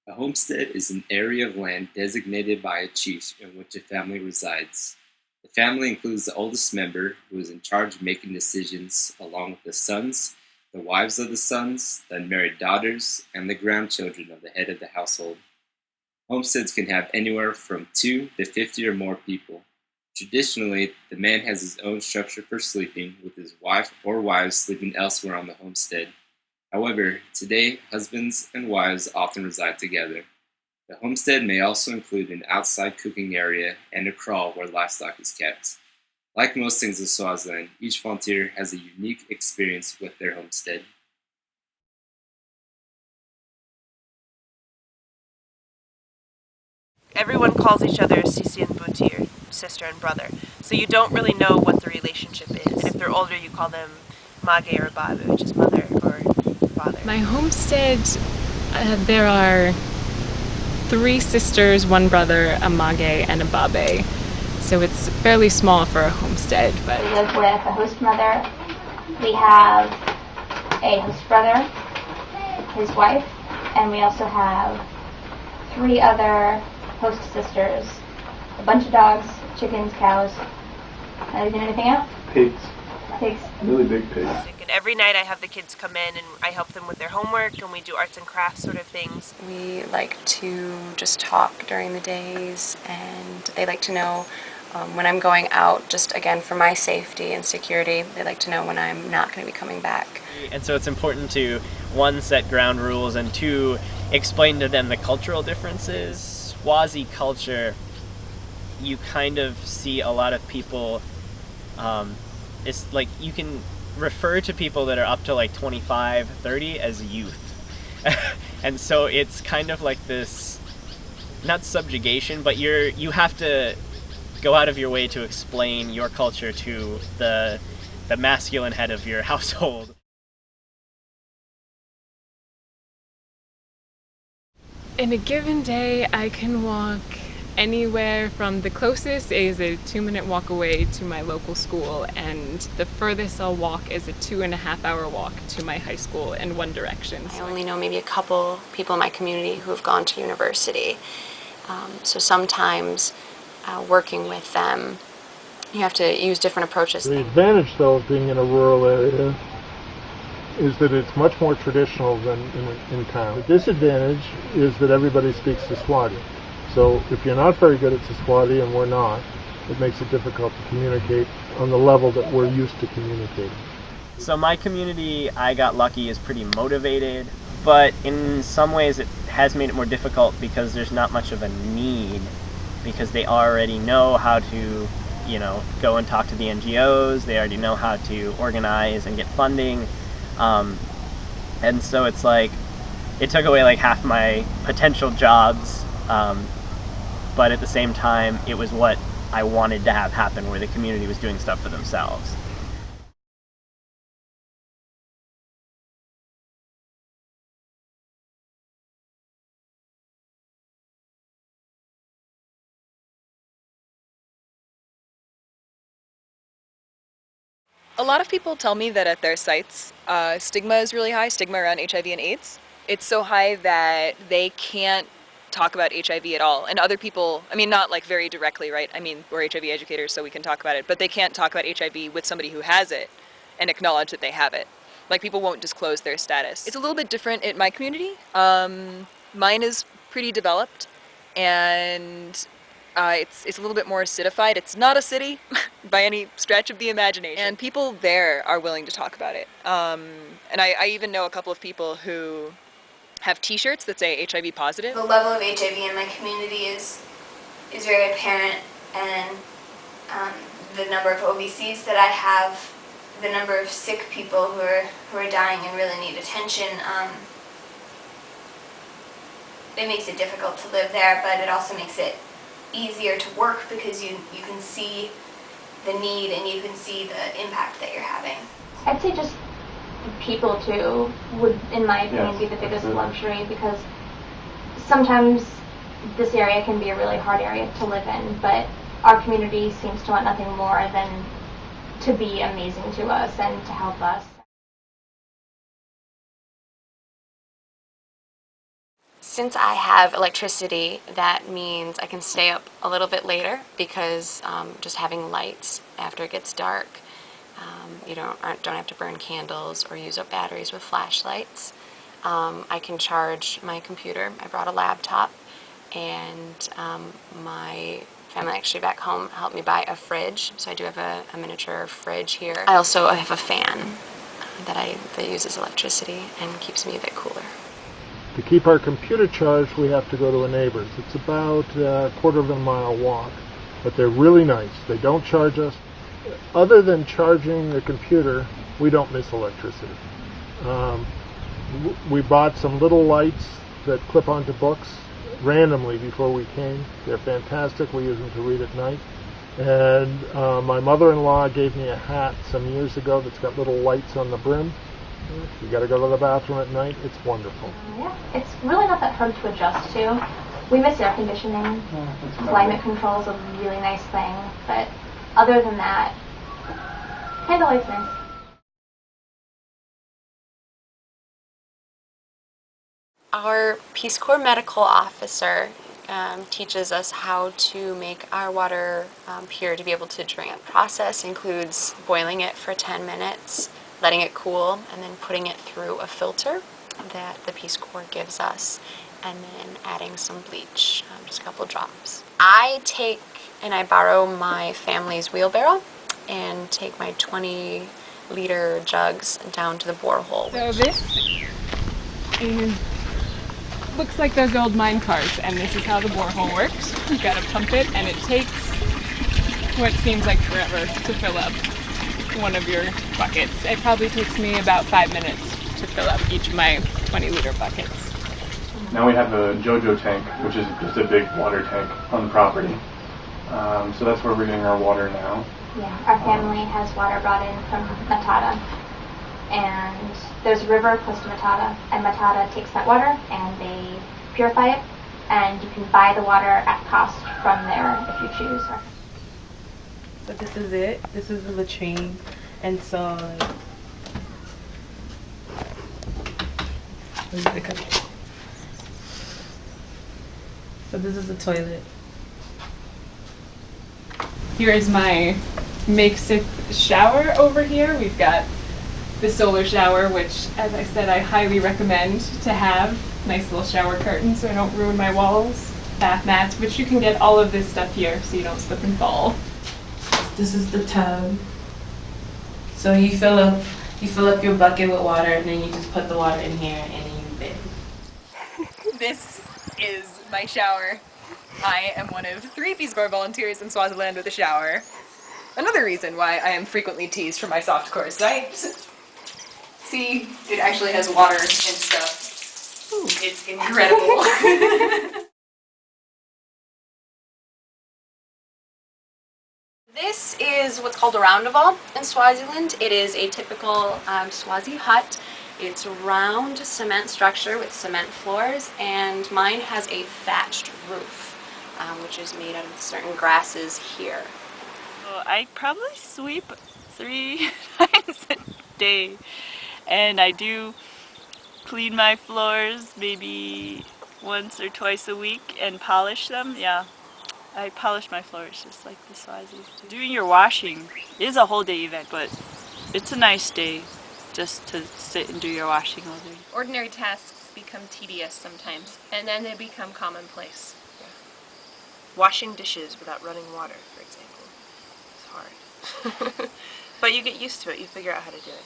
A homestead is an area of land designated by a chief in which a family resides. The family includes the oldest member, who is in charge of making decisions, along with the sons, the wives of the sons, the unmarried daughters, and the grandchildren of the head of the household. Homesteads can have anywhere from 2 to 50 or more people. Traditionally, the man has his own structure for sleeping, with his wife or wives sleeping elsewhere on the homestead. However, today, husbands and wives often reside together. The homestead may also include an outside cooking area and a kraal where livestock is kept. Like most things in Swaziland, each volunteer has a unique experience with their homestead. Everyone calls each other Sisi and Buti, or sister and brother. So you don't really know what the relationship is. And if they're older, you call them Mage or Babu, which is mother or father. My homestead, there are 3 sisters, 1 brother, a Mage, and a Babe. So it's fairly small for a homestead. But we live with a host mother. We have a host brother, his wife, and we also have 3 other host sisters, a bunch of dogs, chickens, cows. Anything else? Pigs. Pigs. Really big pigs. And every night I have the kids come in and I help them with their homework, and we do arts and crafts sort of things. We like to just talk during the days, and they like to know when I'm going out, just again for my safety and security. They like to know when I'm not going to be coming back. And so it's important to, 1, set ground rules, and 2, explain to them the cultural differences. Swazi culture, you kind of see a lot of people, it's like you can refer to people that are up to like 25, 30 as youth. And so it's kind of like this, not subjugation, but you have to go out of your way to explain your culture to the masculine head of your household. in a given day, I can walk anywhere from the closest is a 2-minute walk away to my local school, and the furthest I'll walk is a 2.5-hour walk to my high school in one direction. I only know maybe a couple people in my community who have gone to university. So sometimes working with them, you have to use different approaches. The advantage, though, of being in a rural area is that it's much more traditional than in town. The disadvantage is that everybody speaks Siswati. So if you're not very good at Siswati, and we're not, it makes it difficult to communicate on the level that we're used to communicating. So my community, I got lucky, is pretty motivated, but in some ways it has made it more difficult because there's not much of a need, because they already know how to, go and talk to the NGOs, they already know how to organize and get funding, and so it's like, it took away like half my potential jobs, but at the same time, it was what I wanted to have happen, where the community was doing stuff for themselves. A lot of people tell me that at their sites, stigma is really high, stigma around HIV and AIDS. It's so high that they can't talk about HIV at all. And other people, I mean, not like very directly, right? I mean, we're HIV educators, so we can talk about it, but they can't talk about HIV with somebody who has it and acknowledge that they have it. Like, people won't disclose their status. It's a little bit different in my community. Mine is pretty developed, and it's a little bit more acidified. It's not a city by any stretch of the imagination. And people there are willing to talk about it. And I even know a couple of people who have t-shirts that say HIV positive. The level of HIV in my community is very apparent, and the number of OVCs that I have, the number of sick people who are dying and really need attention, it makes it difficult to live there, but it also makes it easier to work because you can see the need and you can see the impact that you're having. I'd say just people too would, in my opinion, be the biggest luxury, because sometimes this area can be a really hard area to live in, but our community seems to want nothing more than to be amazing to us and to help us. Since I have electricity, that means I can stay up a little bit later because just having lights after it gets dark, you don't have to burn candles or use up batteries with flashlights. I can charge my computer. I brought a laptop, and my family actually back home helped me buy a fridge, so I do have a miniature fridge here. I also have a fan that uses electricity and keeps me a bit cooler. To keep our computer charged, we have to go to a neighbor's. It's about a quarter of a mile walk, but they're really nice. They don't charge us. Other than charging the computer, we don't miss electricity. We bought some little lights that clip onto books randomly before we came. They're fantastic. We use them to read at night. And my mother-in-law gave me a hat some years ago that's got little lights on the brim. If you got to go to the bathroom at night, it's wonderful. Yeah, it's really not that hard to adjust to. We miss air conditioning. Climate control is a really nice thing, but other than that, candlelight's nice. Our Peace Corps medical officer teaches us how to make our water pure to be able to drink. The process includes boiling it for 10 minutes, letting it cool, and then putting it through a filter that the Peace Corps gives us, and then adding some bleach, just a couple drops. I borrow my family's wheelbarrow and take my 20-liter jugs down to the borehole. So this looks like those old mine cars, and this is how the borehole works. You've got to pump it, and it takes what seems like forever to fill up one of your buckets. It probably takes me about 5 minutes to fill up each of my 20-liter buckets. Now we have a JoJo tank, which is just a big water tank on the property. So that's where we're getting our water now. Yeah, our family has water brought in from Matata, and there's a river close to Matata, and Matata takes that water and they purify it, and you can buy the water at cost from there if you choose. So this is it. This is the latrine, and so this is the toilet. Here is my makeshift shower over here. We've got the solar shower, which, as I said, I highly recommend to have. Nice little shower curtain so I don't ruin my walls. Bath mats, which you can get all of this stuff here so you don't slip and fall. This is the tub. So you fill up your bucket with water, and then you just put the water in here, and then you bathe. This is my shower. I am one of 3 Peace Corps volunteers in Swaziland with a shower. Another reason why I am frequently teased for my softcore site. See, it actually has water and stuff. Ooh. It's incredible. This is what's called a roundaval in Swaziland. It is a typical Swazi hut. It's a round cement structure with cement floors, and mine has a thatched roof, which is made out of certain grasses here. Well, I probably sweep 3 times a day, and I do clean my floors maybe once or twice a week and polish them. Yeah, I polish my floors just like the Swazis do. Doing your washing is a whole day event, but it's a nice day just to sit and do your washing all day. Ordinary tasks become tedious sometimes, and then they become commonplace. Washing dishes without running water, for example, is hard. But you get used to it, you figure out how to do it.